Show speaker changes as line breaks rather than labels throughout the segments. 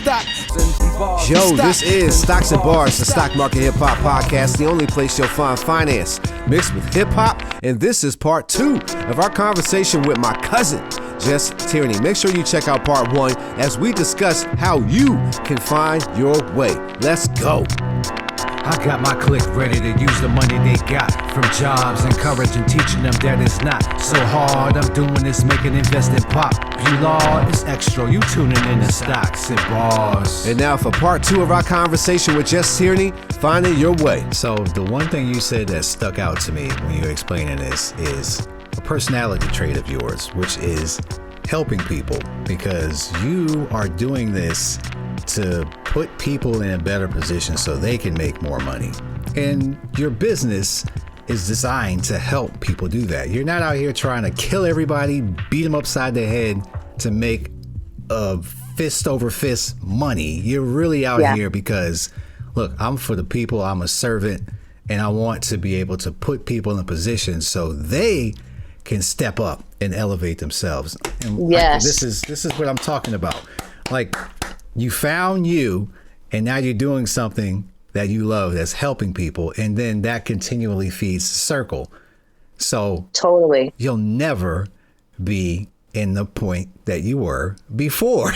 Yo, this is Stocks and Bars, the Stock Market Hip Hop Podcast, the only place you'll find finance mixed with hip hop. And this is part 2 of our conversation with my cousin, Jes Tierney. Make sure you check out part 1 as we discuss how you can find your way. Let's go.
I got my clique ready to use the money they got from jobs, encouraging, teaching them that it's not so hard. I'm doing this, making investing pop. You law, it's X-tro. You tuning in to Stocks and Bars.
And now for part 2 of our conversation with Jes Tierney, finding your way.
So the one thing you said that stuck out to me when you were explaining this is a personality trait of yours, which is helping people, because you are doing this to put people in a better position so they can make more money. And your business is designed to help people do that. You're not out here trying to kill everybody, beat them upside the head to make a fist over fist money. You're really out here because, look, I'm for the people, I'm a servant, and I want to be able to put people in a position so they can step up and elevate themselves. And this is what I'm talking about. Like, you found you, and now you're doing something that you love that's helping people, and then that continually feeds the circle. So totally, you'll never be in the point that you were before.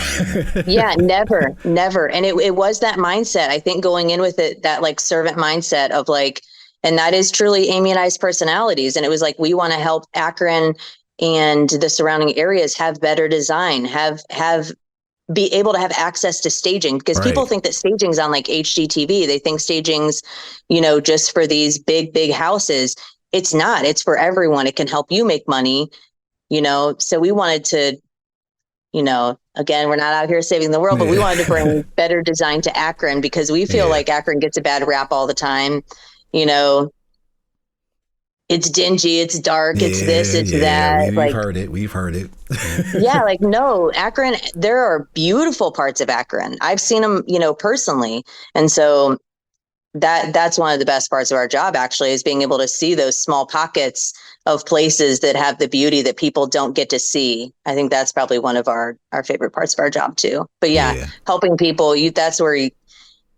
Yeah, never. And it was that mindset, I think, going in with it, that like servant mindset of like, and that is truly Amy and I's personalities. And it was like, we want to help Akron and the surrounding areas have better design, be able to have access to staging, because people think that staging's on like HGTV. They think staging's, just for these big houses. It's not. It's for everyone. It can help you make money, So we wanted to, again, we're not out here saving the world, but we wanted to bring better design to Akron, because we feel like Akron gets a bad rap all the time. It's dingy, it's dark, it's this, it's that.
We've heard it.
Yeah, like, no, Akron, there are beautiful parts of Akron. I've seen them, personally. And so that's one of the best parts of our job, actually, is being able to see those small pockets of places that have the beauty that people don't get to see. I think that's probably one of our favorite parts of our job too. But helping people, that's where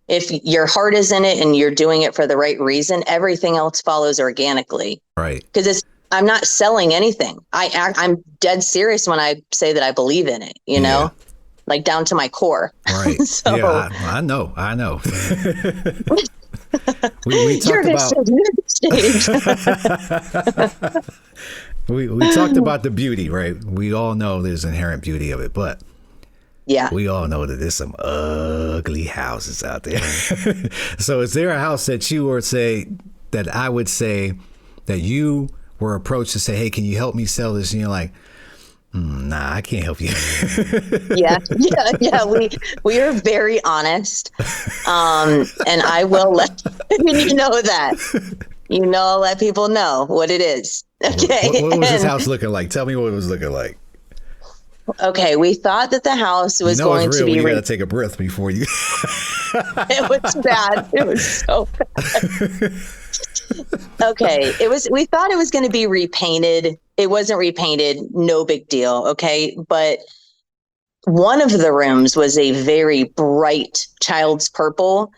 if your heart is in it and you're doing it for the right reason, everything else follows organically. Right. Because I'm not selling anything. I'm dead serious when I say that I believe in it, like down to my core. Right. So,
yeah, I know. we talked about we talked about the beauty, right? We all know there's inherent beauty of it, but we all know that there's some ugly houses out there. So is there a house that you would say that I would say that you were approached to say, hey, can you help me sell this? And you're like, nah, I can't help you.
Yeah. We are very honest. And I will let you know that. I'll let people know what it is. Okay.
What was this house looking like? Tell me what it was looking like.
Okay, we thought that the house was going to be.
You got to take a breath before you.
It was bad. It was so bad. Okay, we thought it was going to be repainted. It wasn't repainted. No big deal. Okay, but one of the rooms was a very bright child's purple,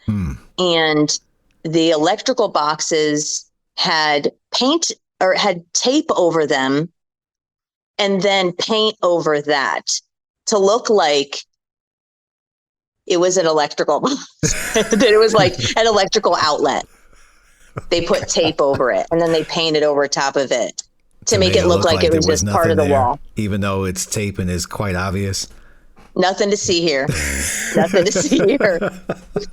and the electrical boxes had paint or had tape over them, and then paint over that to look like it was an electrical box. That it was like an electrical outlet. They put tape over it, and then they painted over top of it to make it look like it was just part of the wall.
Even though it's tape and it's quite obvious.
Nothing to see here. Nothing to see here.
What's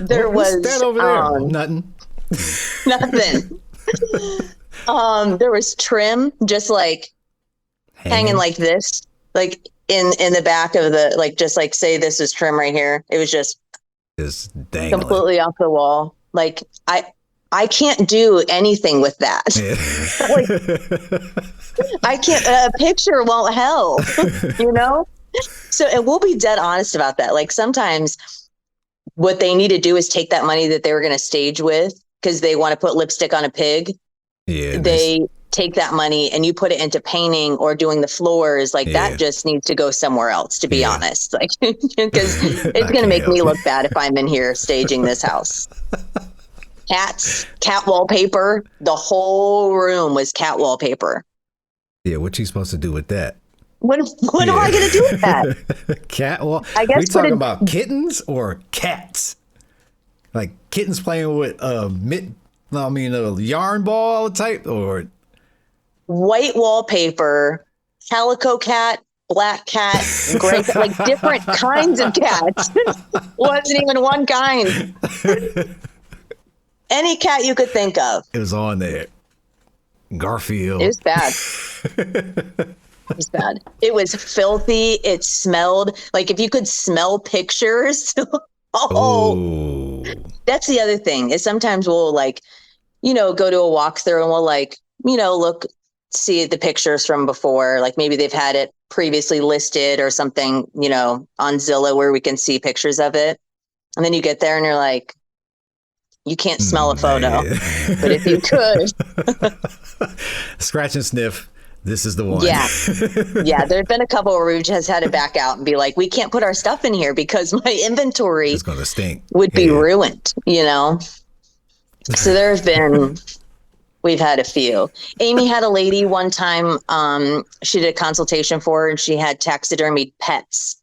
that over there? Nothing.
Nothing. There was trim just like hanging like this, like in the back of the, like, just like say this is trim right here. It was just dangling completely off the wall. Like I can't do anything with that. Like, I can't, a picture won't help, So, and we'll be dead honest about that. Like, sometimes what they need to do is take that money that they were going to stage with, because they want to put lipstick on a pig. Yeah. take that money and you put it into painting or doing the floors, like that just needs to go somewhere else, to be honest. Like, because it's going to make me look bad if I'm in here staging this house. Cat wallpaper. The whole room was cat wallpaper.
Yeah, what you supposed to do with that?
What am I going to do with that?
Cat wall?
I guess
we talking about kittens or cats? Like kittens playing with a yarn ball type, or
white wallpaper, calico cat, black cat, gray cat, like different kinds of cats. Wasn't even one kind. Any cat you could think of.
It was on there. Garfield.
It was bad. It was bad. It was filthy. It smelled like if you could smell pictures. Oh, that's the other thing is sometimes we'll like, go to a walkthrough and we'll like, see the pictures from before. Like maybe they've had it previously listed or something, on Zillow where we can see pictures of it. And then you get there and you're like, you can't smell a photo, but if you could.
Scratch and sniff. This is the one.
Yeah. Yeah. There've been a couple where we've just had to back out and be like, we can't put our stuff in here because my inventory
is going to stink.
Would be ruined, So we've had a few. Amy had a lady one time, she did a consultation for her and she had taxidermied pets.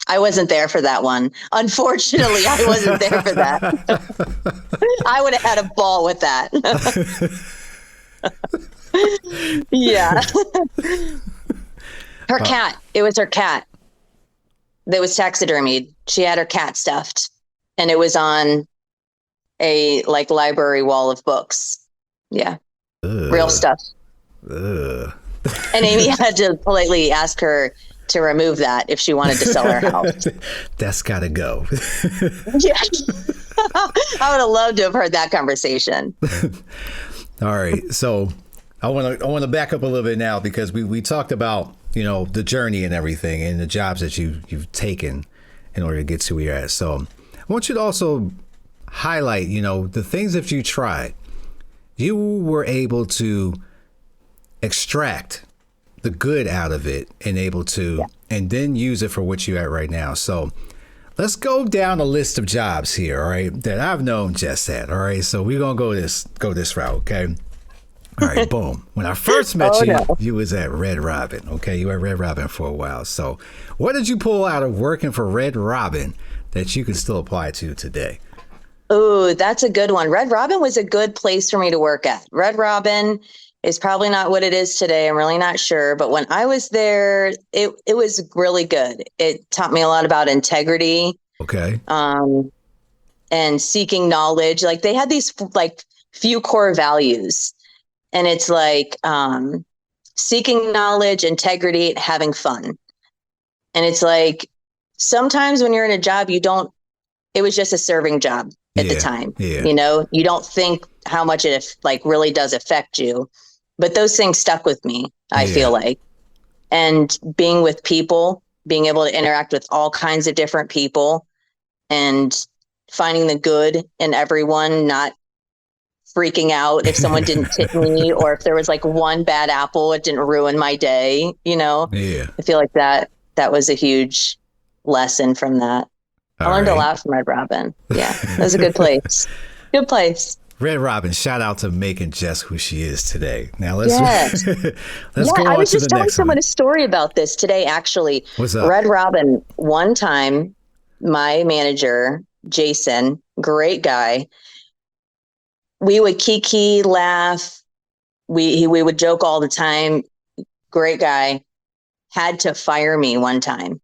I wasn't there for that one. Unfortunately, I wasn't there for that. I would have had a ball with that. Yeah. Her cat. It was her cat that was taxidermied. She had her cat stuffed and it was on a library wall of books. Yeah. Real stuff. And Amy had to politely ask her to remove that if she wanted to sell her house.
That's gotta go.
Yeah. I would have loved to have heard that conversation.
All right. So I want to back up a little bit now because we talked about, the journey and everything and the jobs that you've taken in order to get to where you're at. So I want you to also highlight, the things that you tried. You were able to extract the good out of it and able to, and then use it for what you're at right now. So let's go down a list of jobs here, all right, that I've known Jes at, all right? So we're going to go this route, okay? All right, boom. When I first met you was at Red Robin, okay? You were at Red Robin for a while. So what did you pull out of working for Red Robin that you can still apply to today?
Oh, that's a good one. Red Robin was a good place for me to work at. Red Robin is probably not what it is today. I'm really not sure. But when I was there, it was really good. It taught me a lot about integrity.
Okay.
And seeking knowledge. Like they had these few core values. And it's like seeking knowledge, integrity, having fun. And it's like sometimes when you're in a job, it was just a serving job at the time.
Yeah.
You don't think how much it really does affect you. But those things stuck with me, I feel like. And being with people, being able to interact with all kinds of different people and finding the good in everyone, not freaking out if someone didn't tip me or if there was one bad apple, it didn't ruin my day, Yeah. I feel like that was a huge lesson from that. I learned a lot from Red Robin. Yeah, it was a good place. Good place.
Red Robin, shout out to making Jes who she is today. Now let's go on
I was
to
just
the
telling
next
someone
one.
a story about this today, actually.
What's up?
Red Robin, one time, my manager, Jason, great guy, we would kiki, laugh. We would joke all the time. Great guy. Had to fire me one time.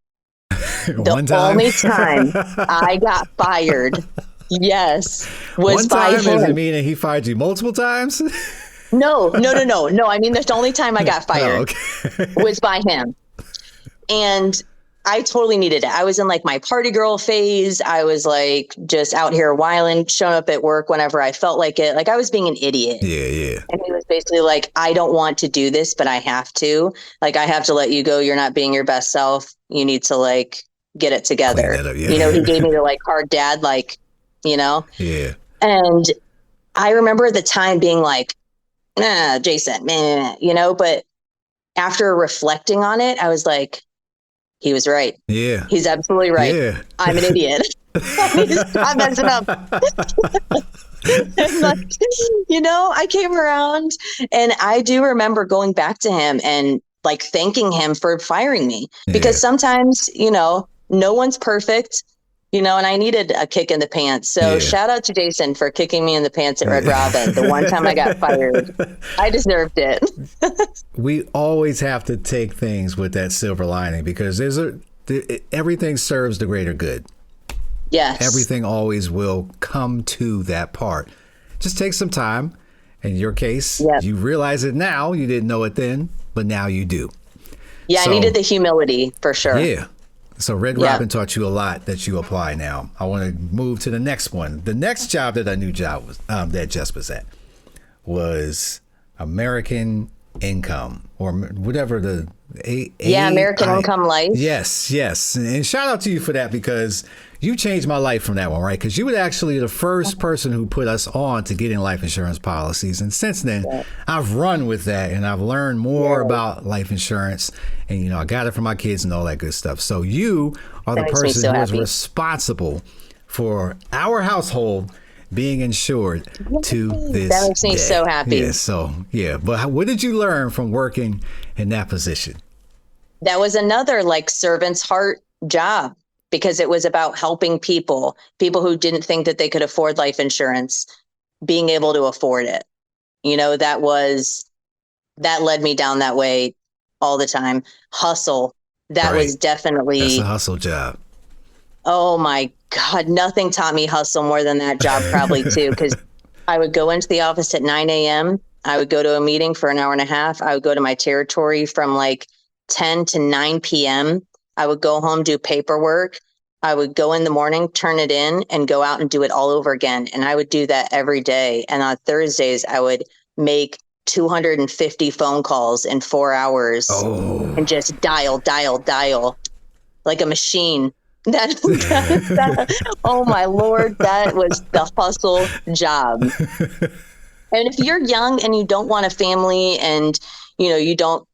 The only time I got fired, yes, was
one
by
time?
him.
Does it mean that he fired you multiple times?
No. I mean, the only time I got fired was by him. And I totally needed it. I was in my party girl phase. I was just out here whiling, showing up at work whenever I felt like it. I was being an idiot.
Yeah.
And he was basically I don't want to do this, but I have to. I have to let you go. You're not being your best self. You need to get it together.
Up, yeah.
He gave me the hard dad,
Yeah.
And I remember at the time being Jason, meh, but after reflecting on it, I was like, he was right.
Yeah.
He's absolutely right.
Yeah.
I'm an idiot. I need to stop messing up. And I came around, and I do remember going back to him and like thanking him for firing me, because sometimes, no one's perfect, and I needed a kick in the pants. So shout out to Jason for kicking me in the pants at Red Robin. The one time I got fired, I deserved it.
We always have to take things with that silver lining, because everything serves the greater good.
Yes.
Everything always will come to that part. Just take some time. In your case, you realize it now. You didn't know it then, but now you do.
Yeah, I needed the humility for sure.
Yeah. So Red Robin taught you a lot that you apply now. I want to move to the next one. The next job that I knew that Jes was at was American Income, or whatever the
American Income Life.
Yes. And shout out to you for that, because you changed my life from that one, right? Because you were actually the first person who put us on to getting life insurance policies. And since then, I've run with that, and I've learned more about life insurance. And, I got it for my kids and all that good stuff. So you are the person who is responsible for our household being insured to this
That makes me so happy.
Yeah. But what did you learn from working in that position?
That was another servant's heart job, because it was about helping people who didn't think that they could afford life insurance, being able to afford it. That led me down that way all the time. Hustle. That was definitely.
That's a hustle job.
Oh my God. Nothing taught me hustle more than that job, probably too. Because I would go into the office at 9 a.m. I would go to a meeting for an hour and a half. I would go to my territory from 10 to 9 p.m. I would go home, do paperwork. I would go in the morning, turn it in, and go out and do it all over again. And I would do that every day. And on Thursdays, I would make 250 phone calls in 4 hours and just dial like a machine. Oh my Lord, that was the hustle job. And if you're young and you don't want a family, and you don't,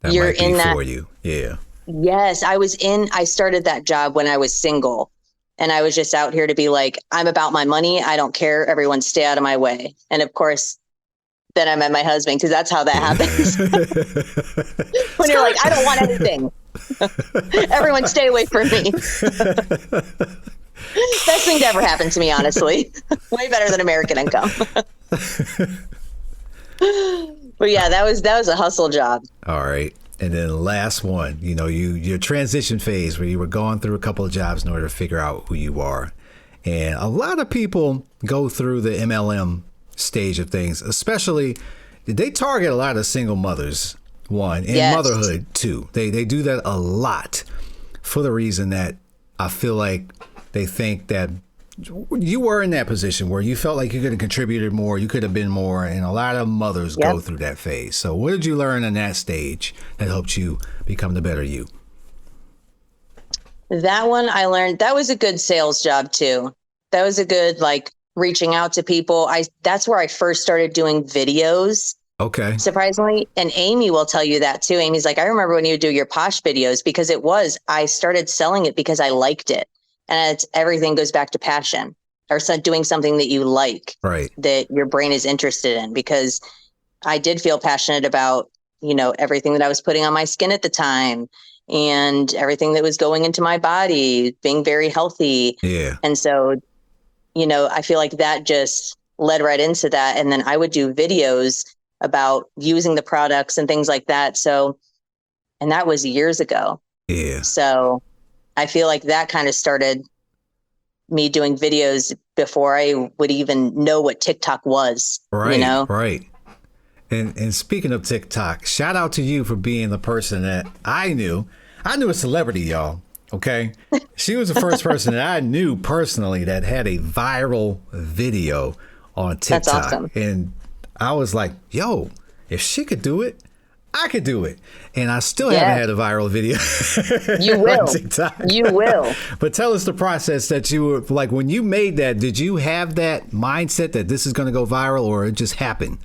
you're in that
for you. Yeah.
Yes, I started that job when I was single, and I was just out here to be like, I'm about my money. I don't care. Everyone stay out of my way. And of course, then I met my husband, because that's how that happens. When you're like, I don't want anything. Everyone stay away from me. Best thing to ever happen to me, honestly. Way better than American Income. But yeah, that was a hustle job.
All right. And then the last one, your transition phase, where you were going through a couple of jobs in order to figure out who you are. And a lot of people go through the MLM stage of things, especially they target a lot of single mothers, one, and motherhood too. They do that a lot for the reason that I feel like they think that you were in that position where you felt like you could have contributed more, you could have been more, and a lot of mothers go through that phase. So what did you learn in that stage that helped you become the better you?
That one I learned, that was a good sales job too. That was a good, reaching out to people. That's where I first started doing videos.
Okay.
Surprisingly. And Amy will tell you that too. Amy's like, I remember when you would do your posh videos, because I started selling it because I liked it. And everything goes back to passion, or doing something that you like,
right,
that your brain is interested in, because I did feel passionate about, everything that I was putting on my skin at the time, and everything that was going into my body, being very healthy.
Yeah.
And so, I feel like that just led right into that. And then I would do videos about using the products and things like that. So, and that was years ago.
Yeah.
So I feel like that kind of started me doing videos before I would even know what TikTok was.
Right. Right. And speaking of TikTok, shout out to you for being the person that I knew a celebrity, y'all. Okay. She was the first person that I knew personally that had a viral video on TikTok.
That's awesome.
And I was like, yo, if she could do it, I could do it. And I still haven't had a viral video.
You will.
On TikTok.
You will.
But tell us the process that you were like, when you made that, did you have that mindset that this is going to go viral, or it just happened?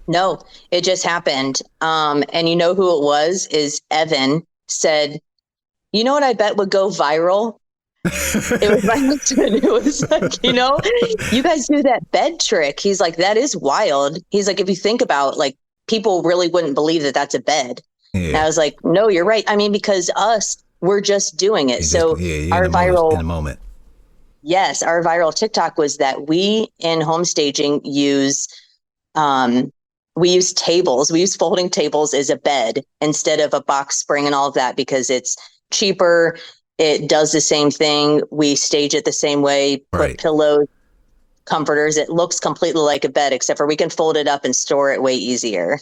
No, it just happened. And you know who it was? Is Evan said, you know what I bet would go viral? It was my husband. It was like, you guys do that bed trick. He's like, that is wild. He's like, if you think about like, people really wouldn't believe that that's a bed. Yeah. And I was like, no, you're right. I mean, because we're just doing it. So our viral
in a moment.
Yes, our viral TikTok was that we in home staging use tables. We use folding tables as a bed instead of a box spring and all of that because it's cheaper. It does the same thing. We stage it the same way, put pillows, comforters. It looks completely like a bed, except for we can fold it up and store it way easier.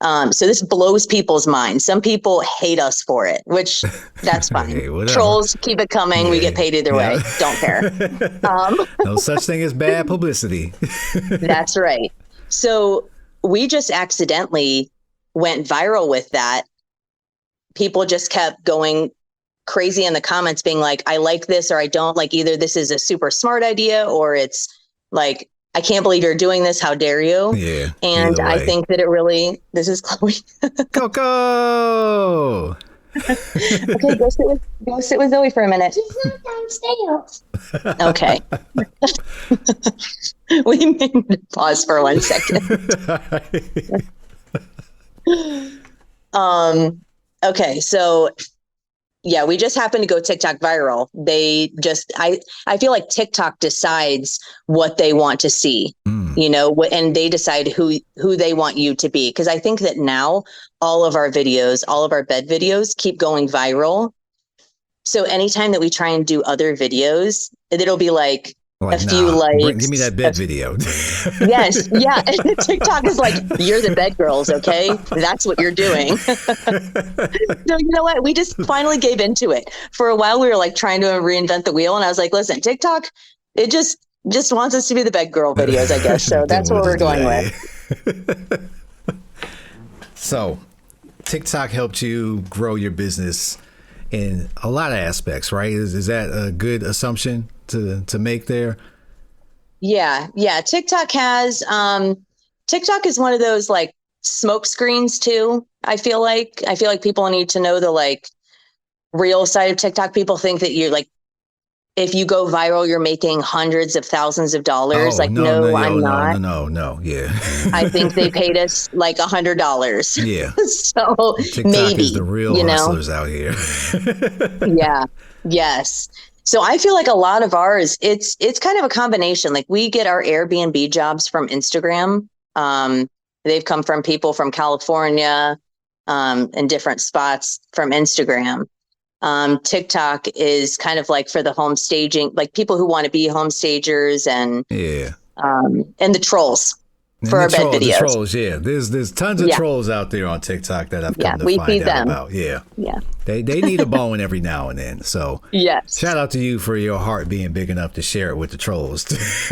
So this blows people's minds. Some people hate us for it, which that's fine. Hey, trolls, keep it coming. Yeah. We get paid either way. Don't care.
No such thing as bad publicity.
That's right. So we just accidentally went viral with that. People just kept going crazy in the comments being like, I like this or I don't. Like either this is a super smart idea or it's like, I can't believe you're doing this. How dare you? Yeah. And I think that this is Chloe.
Coco.
Okay, go sit with Zoe for a minute. Okay. We need to pause for 1 second. Okay, so yeah, we just happened to go TikTok viral. I feel like TikTok decides what they want to see, and they decide who they want you to be. Because I think that now all of our bed videos keep going viral. So anytime that we try and do other videos, it'll be like few likes.
Give me that bed video.
Yes. Yeah. And TikTok is like, you're the bed girls. Okay. That's what you're doing. So you know what? We just finally gave into it. For a while, we were like trying to reinvent the wheel. And I was like, listen, TikTok, it just wants us to be the bed girl videos, I guess. So that's what we're going with.
So TikTok helped you grow your business in a lot of aspects, right? Is that a good assumption to make there?
Yeah. TikTok is one of those like smoke screens too. I feel like people need to know the like real side of TikTok. People think that you're like, if you go viral, you're making hundreds of thousands of dollars. I'm not.
No. Yeah.
I think they paid us like $100.
Yeah.
So
TikTok
maybe
is the real hustlers out here.
Yeah. Yes. So I feel like a lot of ours, it's kind of a combination. Like we get our Airbnb jobs from Instagram. They've come from people from California, and different spots from Instagram. TikTok is kind of like for the home staging, like people who want to be home stagers and the trolls for our bed videos.
The trolls, yeah. There's tons of trolls out there on TikTok that I've come to find out about. Yeah. Yeah. They need a bone every now and then. So
yes.
Shout out to you for your heart being big enough to share it with the trolls. It's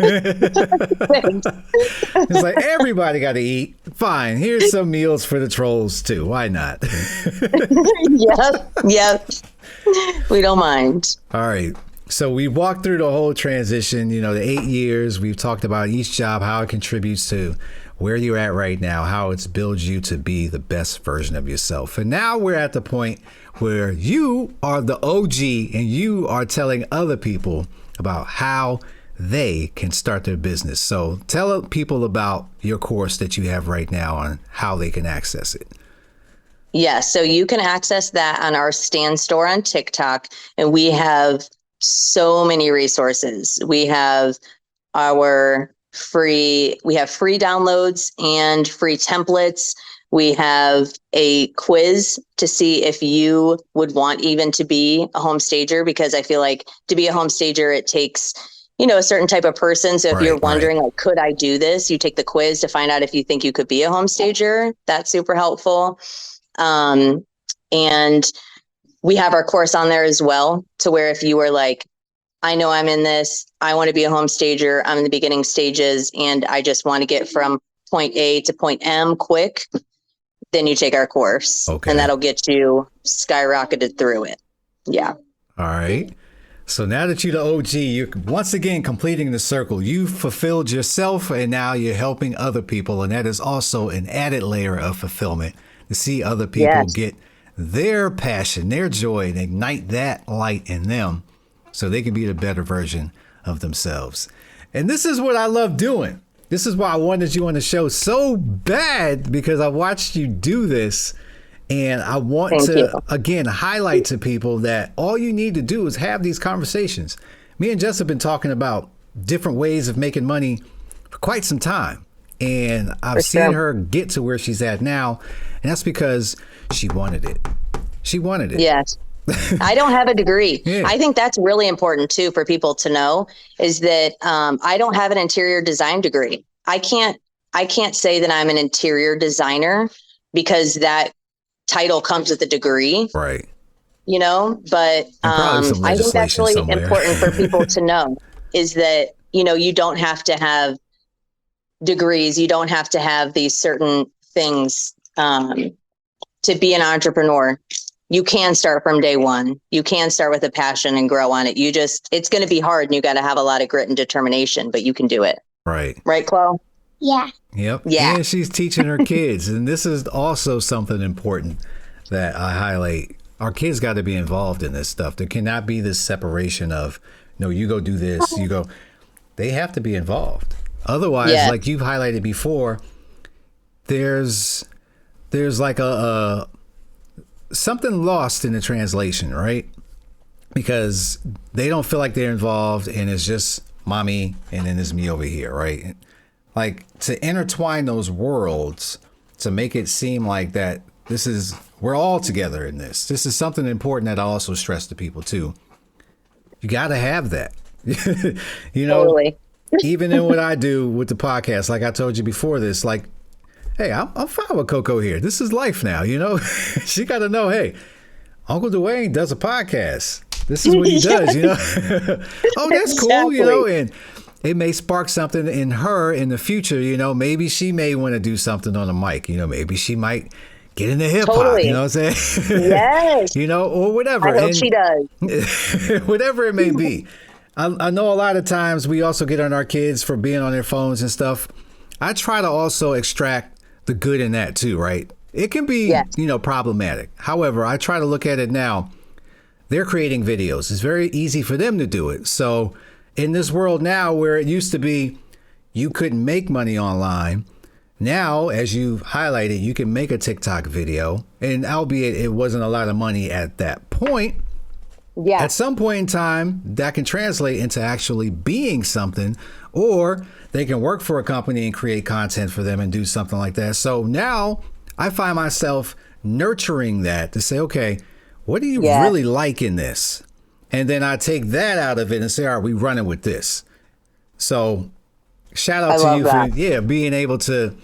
like everybody got to eat. Fine. Here's some meals for the trolls too. Why not?
Yep. We don't mind.
All right. So we walked through the whole transition, the 8 years. We've talked about each job, how it contributes to where you're at right now, how it's builds you to be the best version of yourself. And now we're at the point where you are the OG and you are telling other people about how they can start their business. So tell people about your course that you have right now on how they can access it.
Yeah, so you can access that on our Stand store on TikTok, and we have so many resources. We have free downloads and free templates. We have a quiz to see if you would want even to be a home stager, because I feel like to be a home stager, it takes, a certain type of person. So if you're wondering, like, could I do this? You take the quiz to find out if you think you could be a home stager. That's super helpful. And we have our course on there as well, to where if you were like, I know I'm in this, I want to be a home stager, I'm in the beginning stages, and I just want to get from point A to point M quick, then you take our course. Okay. And that'll get you skyrocketed through it. Yeah.
All right. So now that you're the OG, you're once again completing the circle. You fulfilled yourself and now you're helping other people. And that is also an added layer of fulfillment to see other people get their passion, their joy, and ignite that light in them so they can be the better version of themselves. And this is what I love doing. This is why I wanted you on the show so bad, because I watched you do this. And I want again, highlight to people that all you need to do is have these conversations. Me and Jess have been talking about different ways of making money for quite some time. And I've seen her get to where she's at now. And that's because she wanted it. She wanted it.
Yes. I don't have a degree. I think that's really important too for people to know, is that I don't have an interior design degree. I can't say that I'm an interior designer because that title comes with a degree,
right?
You know, but I think that's really important for people to know, is that, you know, you don't have to have degrees. You don't have to have these certain things to be an entrepreneur. You can start from day one. You can start with a passion and grow on it. It's going to be hard, and you got to have a lot of grit and determination, but you can do it. Right, Chloe?
Yeah.
Yep. Yeah. And she's teaching her kids. And this is also something important that I highlight. Our kids got to be involved in this stuff. There cannot be this separation of, no, you go do this, you go. They have to be involved. Otherwise, like you've highlighted before, there's like a something lost in the translation, right? Because they don't feel like they're involved, and it's just mommy and then it's me over here, right? Like, to intertwine those worlds, to make it seem like that we're all together in this. This is something important that I also stress to people too. You got to have that. You know, totally. Even in what I do with the podcast, like I told you before this, like, hey, I'm fine with Coco here. This is life now, you know? She got to know, hey, Uncle Dwayne does a podcast. This is what he does, you know? Oh, that's cool, you know? And it may spark something in her in the future, you know? Maybe she may want to do something on a mic, you know? Maybe she might get into hip hop, you know what I'm saying?
Yes.
You know, or whatever.
I hope she does.
Whatever it may be. I know a lot of times we also get on our kids for being on their phones and stuff. I try to also extract the good in that too, right? It can be, you know, problematic. However, I try to look at it now. They're creating videos. It's very easy for them to do it. So in this world now where it used to be you couldn't make money online, now, as you highlighted, you can make a TikTok video, and albeit it wasn't a lot of money at that point, at some point in time, that can translate into actually being something, or they can work for a company and create content for them and do something like that. So now I find myself nurturing that to say, okay, what do you really like in this? And then I take that out of it and say, all right, we running with this. So shout out to you for being able to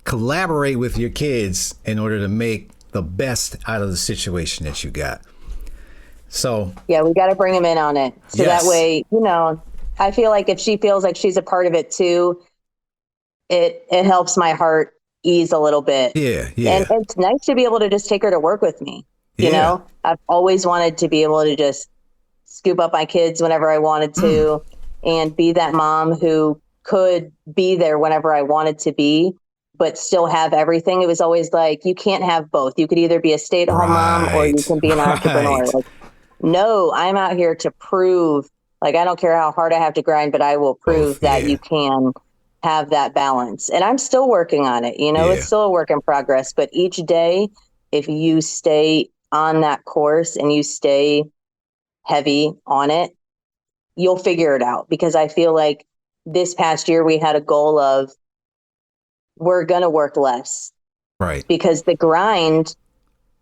collaborate with your kids in order to make the best out of the situation that you got. So
yeah, we got to bring them in on it. So that way, you know, I feel like if she feels like she's a part of it too, it helps my heart ease a little bit.
Yeah.
And it's nice to be able to just take her to work with me. You know, I've always wanted to be able to just scoop up my kids whenever I wanted to and be that mom who could be there whenever I wanted to be, but still have everything. It was always like, you can't have both. You could either be a stay-at-home mom or you can be an entrepreneur. Like, no, I'm out here to prove, like, I don't care how hard I have to grind, but I will prove that you can have that balance. And I'm still working on it. You know, it's still a work in progress, but each day, if you stay on that course and you stay heavy on it, you'll figure it out. Because I feel like this past year we had a goal of, we're going to work less.
Right.
Because the grind,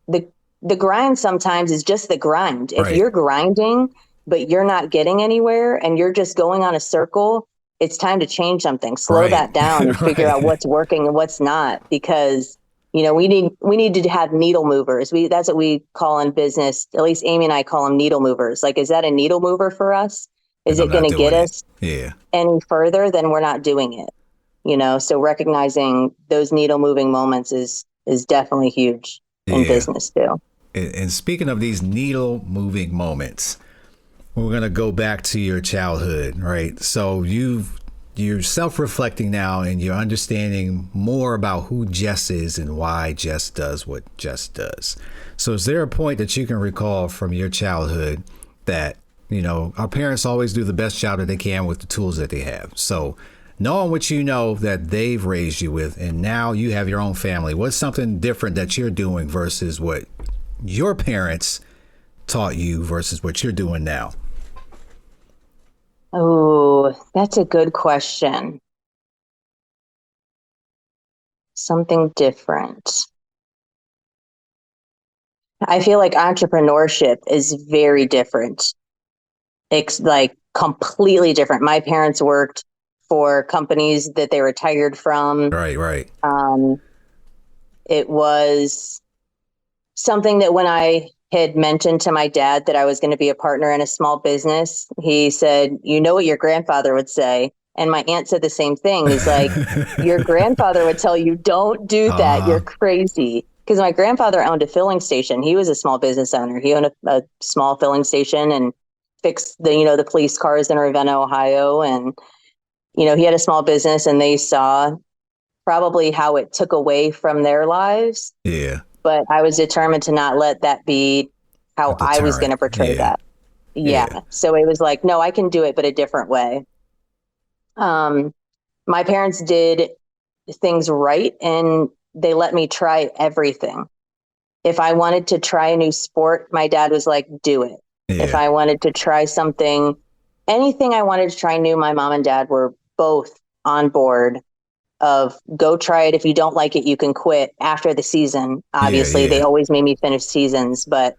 the grind sometimes is just the grind. If you're grinding, but you're not getting anywhere and you're just going on a circle, it's time to change something. Slow that down and figure out what's working and what's not. Because, you know, we need to have needle movers. That's what we call in business. At least Amy and I call them needle movers. Like, is that a needle mover for us? Is it going to get us any further? Then we're not doing it. You know, so recognizing those needle moving moments is definitely huge in business too.
And speaking of these needle moving moments, we're going to go back to your childhood, right? So you're self-reflecting now and you're understanding more about who Jes is and why Jes does what Jes does. So is there a point that you can recall from your childhood that, our parents always do the best job that they can with the tools that they have. So knowing what you know that they've raised you with, and now you have your own family, what's something different that you're doing versus what your parents taught you versus what you're doing now?
Oh, that's a good question. Something different. I feel like entrepreneurship is very different. It's like completely different. My parents worked for companies that they retired from.
Right.
It was something that when I had mentioned to my dad that I was going to be a partner in a small business, he said, "You know what your grandfather would say." And my aunt said the same thing. He's like, "Your grandfather would tell you, don't do that. You're crazy." Because my grandfather owned a filling station. He was a small business owner. He owned a small filling station and fixed the police cars in Ravenna, Ohio. And, he had a small business and they saw probably how it took away from their lives.
Yeah.
But I was determined to not let that be how I was going to portray that. Yeah. So it was like, no, I can do it, but a different way. My parents did things right and they let me try everything. If I wanted to try a new sport, my dad was like, do it. Yeah. If I wanted to try something, anything I wanted to try new, my mom and dad were both on board of go try it. If you don't like it, you can quit after the season. Obviously, They always made me finish seasons. But,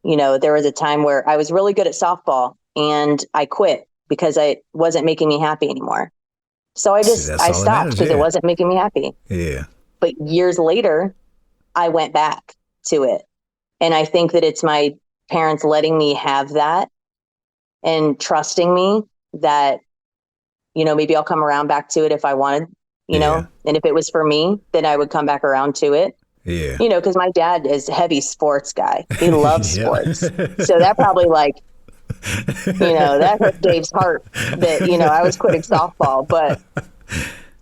there was a time where I was really good at softball and I quit because it wasn't making me happy anymore. So I stopped because it wasn't making me happy.
Yeah.
But years later, I went back to it. And I think that it's my parents letting me have that and trusting me that, maybe I'll come around back to it if I wanted, and if it was for me, then I would come back around to it.
Yeah.
Because my dad is a heavy sports guy. He loves sports. So that probably that hurt Dave's heart that, I was quitting softball, but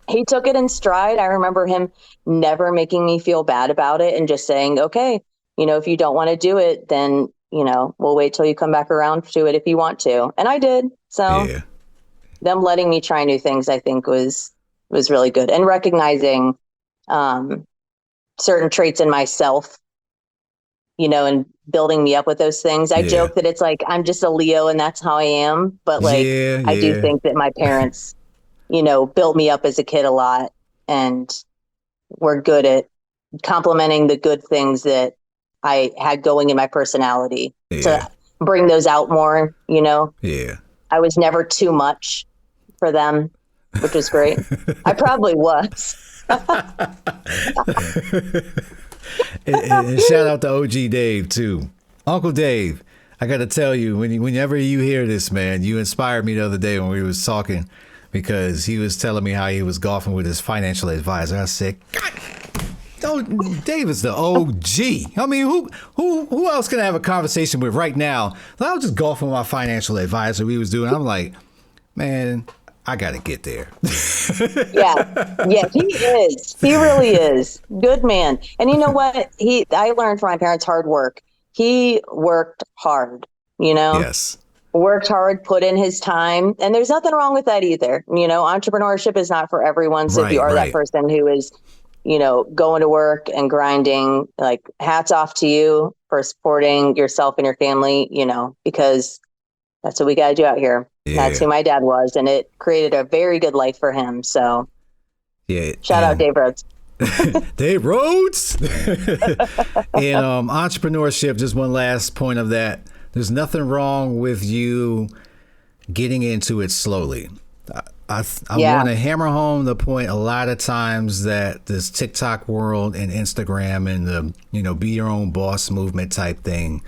he took it in stride. I remember him never making me feel bad about it and just saying, okay, if you don't want to do it, then, we'll wait till you come back around to it if you want to. And I did. So them letting me try new things, I think was really good. And recognizing certain traits in myself, and building me up with those things. I joke that it's like, I'm just a Leo and that's how I am. But I do think that my parents, built me up as a kid a lot and were good at complimenting the good things that I had going in my personality to bring those out more,
Yeah.
I was never too much for them, which was great. I probably was.
and shout out to OG Dave too. Uncle Dave, I got to tell you, whenever you hear this, man, you inspired me the other day when we was talking because he was telling me how he was golfing with his financial advisor. I said, God, Dave is the OG. I mean, who else can I have a conversation with right now? I was just golfing with my financial advisor. We was doing. I'm like, man, I got to get there.
Yeah, he is. He really is. Good man. And you know what? I learned from my parents' hard work. He worked hard,
Yes.
Worked hard, put in his time. And there's nothing wrong with that either. Entrepreneurship is not for everyone. So if you are that person who is, going to work and grinding, like hats off to you for supporting yourself and your family, because that's what we got to do out here. Yeah. That's who my dad was. And it created a very good life for him. So shout out Dave Rhodes.
Dave Rhodes. And entrepreneurship, just one last point of that. There's nothing wrong with you getting into it slowly. I want to hammer home the point a lot of times that this TikTok world and Instagram and the, be your own boss movement type thing,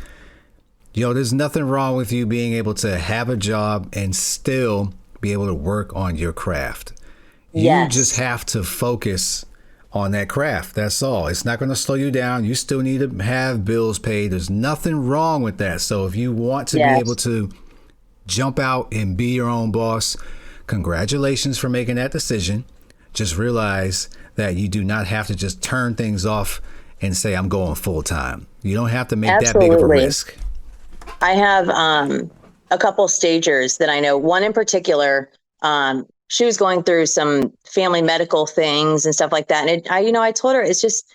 there's nothing wrong with you being able to have a job and still be able to work on your craft. Yes. You just have to focus on that craft. That's all. It's not going to slow you down. You still need to have bills paid. There's nothing wrong with that. So if you want to be able to jump out and be your own boss, congratulations for making that decision. Just realize that you do not have to just turn things off and say, I'm going full time. You don't have to make that big of a risk.
I have a couple stagers that I know. One in particular, she was going through some family medical things and stuff like that. And I told her, it's just,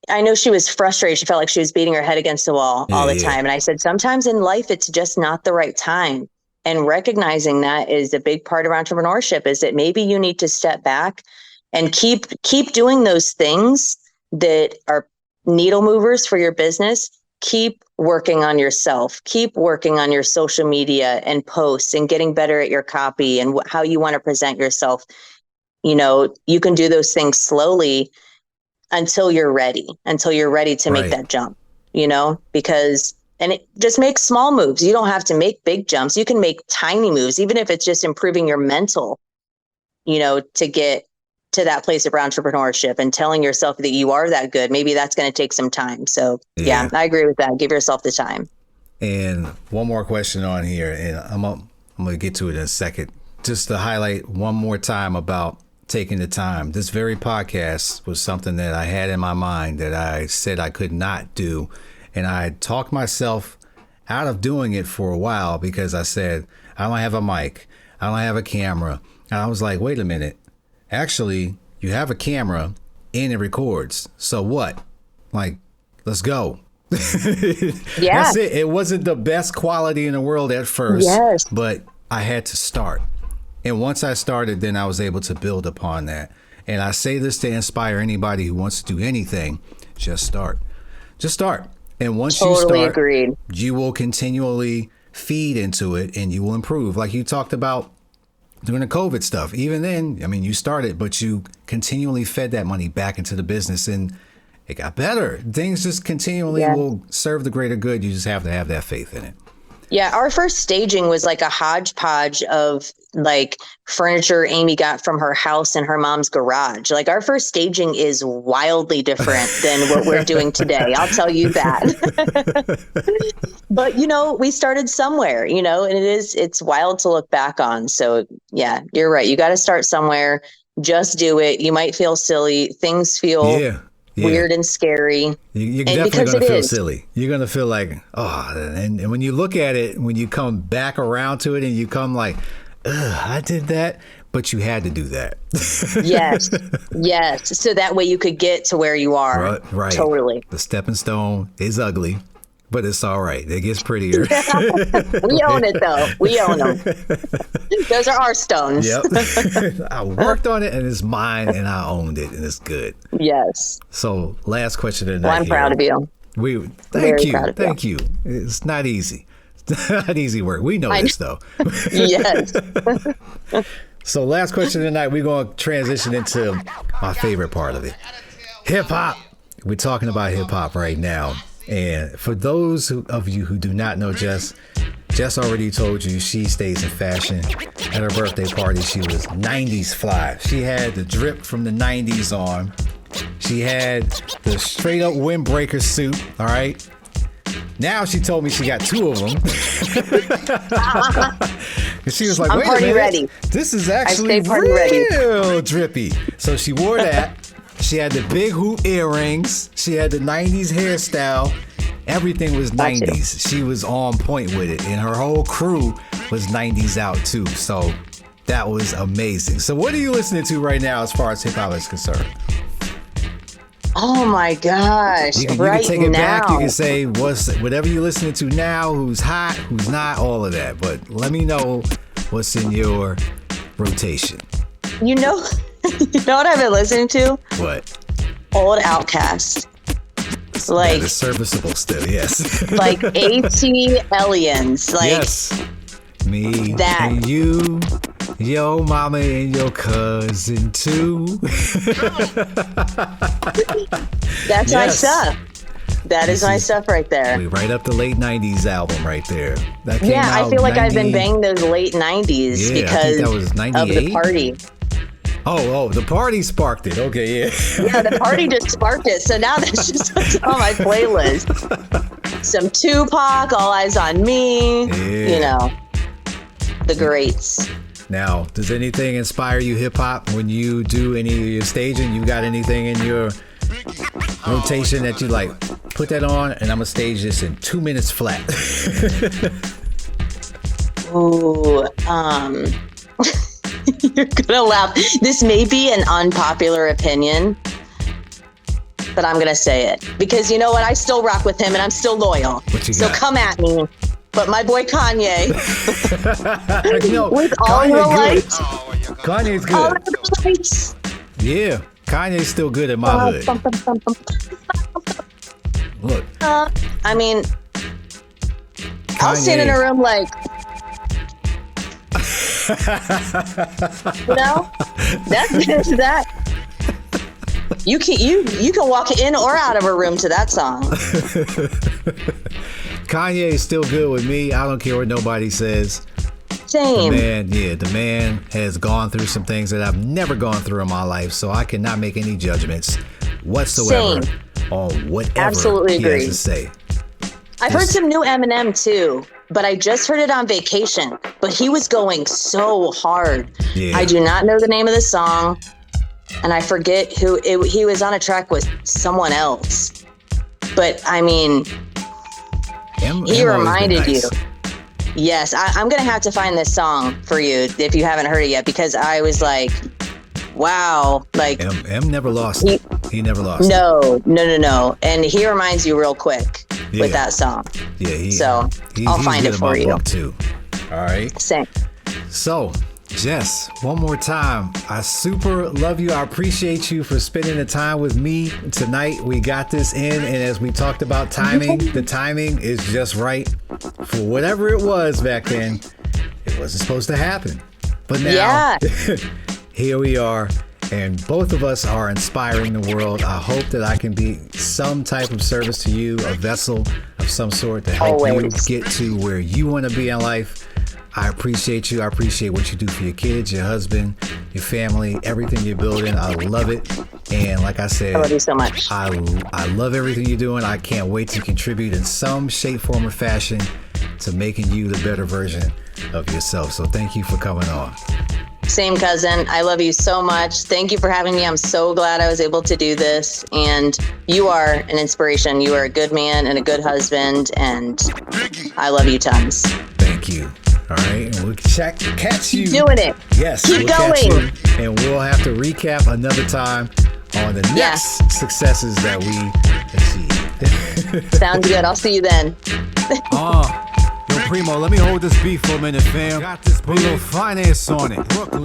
I know she was frustrated. She felt like she was beating her head against the wall all the time. And I said, sometimes in life, it's just not the right time. And recognizing that is a big part of entrepreneurship, is that maybe you need to step back and keep doing those things that are needle movers for your business. Keep working on yourself, keep working on your social media and posts and getting better at your copy and how you want to present yourself. You can do those things slowly until you're ready to make that jump, because, and it just makes small moves. You don't have to make big jumps. You can make tiny moves, even if it's just improving your mental, to get to that place of entrepreneurship and telling yourself that you are that good. Maybe that's going to take some time. So yeah, I agree with that. Give yourself the time.
And one more question on here, and I'm going to get to it in a second. Just to highlight one more time about taking the time. This very podcast was something that I had in my mind that I said I could not do. And I talked myself out of doing it for a while because I said, I don't have a mic. I don't have a camera. And I was like, wait a minute. Actually, you have a camera and it records. So what? Like, let's go. That's it. It wasn't the best quality in the world at first, but I had to start. And once I started, then I was able to build upon that. And I say this to inspire anybody who wants to do anything. Just start. Just start. And once you start, you will continually feed into it and you will improve. Like you talked about during the COVID stuff. Even then, I mean, you started, but you continually fed that money back into the business and it got better. Things just continually will serve the greater good. You just have to have that faith in it.
Yeah, our first staging was like a hodgepodge of like furniture Amy got from her house in her mom's garage. Like our first staging is wildly different than what we're doing today. I'll tell you that. But, we started somewhere, and it's wild to look back on. So, yeah, you're right. You got to start somewhere. Just do it. You might feel silly. Things feel weird and scary.
You're definitely going to feel silly. You're going to feel like, and when you look at it, when you come back around to it and you come like, I did that, but you had to do that. Yes. So that way you could get to where you are. Right. Totally. The stepping stone is ugly, but it's all right. It gets prettier.
We own it, though. We own them. Those are our stones.
Yep. I worked on it, and it's mine, and I owned it, and it's good.
Yes.
So, last question tonight.
Well, I'm proud of you.
Thank you. It's not easy. It's not easy work. We know this, though.
Yes.
So, last question tonight. We're going to transition into my favorite part of it. Hip hop. We're talking about hip hop right now. And for those of you who do not know Jess already told you she stays in fashion. At her birthday party, she was 90s fly. She had the drip from the 90s on. She had the straight up windbreaker suit. All right. Now she told me she got 2 of them. And she was like,
I'm
wait
party
a minute.
Ready.
This is actually real drippy. So she wore that. She had the big hoop earrings. She had the 90s hairstyle. Everything was 90s. She was on point with it. And her whole crew was 90s out too. So that was amazing. So what are you listening to right now as far as hip hop is concerned?
Oh my gosh.
You can take it back. You can say whatever you're listening to now, who's hot, who's not, all of that. But let me know what's in your rotation.
You know what I've been listening to?
What?
Old Outkast. Like,
that is serviceable still, yes.
Like AT-Aliens. Like,
yes. Me and you, your mama and your cousin too.
That's my stuff. That is my stuff right there.
We right up the late 90s album right there. That came out
I feel like I've been banging those late 90s because
that was 98?
of the party.
Oh, the party sparked it. Okay, yeah.
Yeah, the party just sparked it. So now that's just what's on my playlist. Some Tupac, All Eyes on Me, you know, the greats.
Now, does anything inspire you hip hop when you do any of your staging? You got anything in your rotation that you like, put that on and I'm gonna stage this in 2 minutes flat?
Ooh, you're gonna laugh. This may be an unpopular opinion, but I'm gonna say it because you know what? I still rock with him and I'm still loyal. So come at me. But my boy Kanye,
no,
with all
Kanye
the
good.
lights,
Kanye's good.
all the lights.
Yeah, Kanye's still good in my hood. Look,
I mean, I'll stand in a room like, you know, that's that. You can walk in or out of a room to that song.
Kanye is still good with me. I don't care what nobody says.
Same.
The man has gone through some things that I've never gone through in my life, so I cannot make any judgments whatsoever on whatever
Absolutely
he
agree.
has to say.
I've heard some new Eminem too, but I just heard it on vacation. But he was going so hard.
Yeah.
I do not know the name of the song, and I forget he was on a track with someone else. But I mean, he reminded you. Yes, I'm going to have to find this song for you if you haven't heard it yet, because I was like, wow. Like,
M never lost it. He never lost it.
No. And he reminds you real quick with that song.
Yeah,
I'll find it for you.
Too. All right.
Same.
So, Jes, one more time, I super love you. I appreciate you for spending the time with me tonight. We got this in, and as we talked about timing, the timing is just right for whatever it was back then. It wasn't supposed to happen, but now here we are, and both of us are inspiring the world. I hope that I can be some type of service to you, a vessel of some sort to help you get to where you want to be in life. I appreciate you. I appreciate what you do for your kids, your husband, your family, everything you're building. I love it. And like I said,
I love you so much.
I love everything you're doing. I can't wait to contribute in some shape, form, or fashion to making you the better version of yourself. So thank you for coming on.
Same, cousin. I love you so much. Thank you for having me. I'm so glad I was able to do this. And you are an inspiration. You are a good man and a good husband. And I love you tons.
Thank you. All right, and we'll catch you.
Keep doing it.
Yes,
keep going.
And we'll have to recap another time on the next successes that we achieve.
Sounds good. I'll see you then.
Yo, Primo, let me hold this beef for a minute, fam. Put a little finance on it. Brooklyn.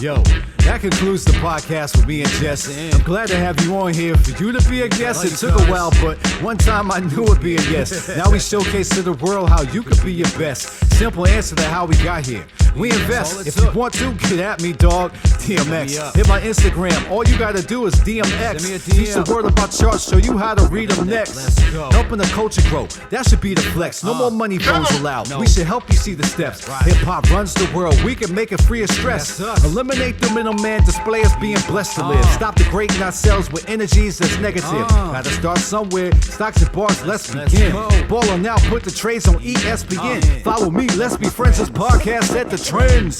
Yo, that concludes the podcast with me and Jes. I'm glad to have you on here. For you to be a guest, it took a while, but one time I knew it'd be a yes. Now we showcase to the world how you could be your best. Simple answer to how we got here. We invest. If you want to, get at me, dog. DMX. Hit my Instagram. All you gotta do is DMX. Teach the word about charts, show you how to read them next. Helping the culture grow. That should be the flex. No more money phones allowed. We should help you see the steps. Hip hop runs the world. We can make it free of stress. Eliminate the middleman. Display us being blessed to live. Stop degrading ourselves with energies that's negative. Gotta start somewhere. Stocks and bars. Let's begin. Ballin' out. Put the trades on ESPN. Follow me. Let's be friends. This podcast set the trends.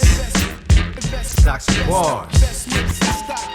Stocks and bars.